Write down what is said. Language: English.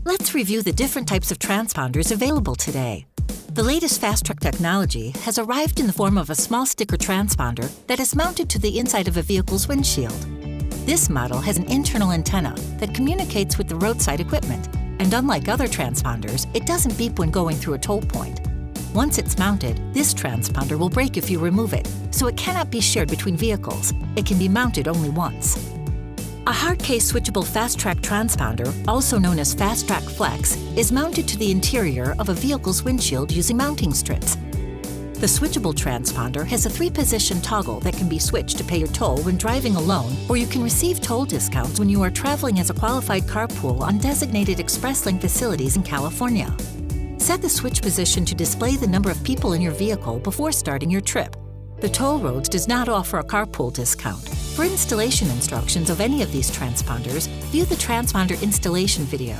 Let's review the different types of transponders available today. The latest FasTrak technology has arrived in the form of a small sticker transponder that is mounted to the inside of a vehicle's windshield. This model has an internal antenna that communicates with the roadside equipment, and unlike other transponders, it doesn't beep when going through a toll point. Once it's mounted, this transponder will break if you remove it, so it cannot be shared between vehicles. It can be mounted only once. A hard case switchable FasTrak transponder, also known as FasTrak Flex, is mounted to the interior of a vehicle's windshield using mounting strips. The switchable transponder has a 3-position toggle that can be switched to pay your toll when driving alone, or you can receive toll discounts when you are traveling as a qualified carpool on designated express lane facilities in California. Set the switch position to display the number of people in your vehicle before starting your trip. The toll roads does not offer a carpool discount. For installation instructions of any of these transponders, view the transponder installation video.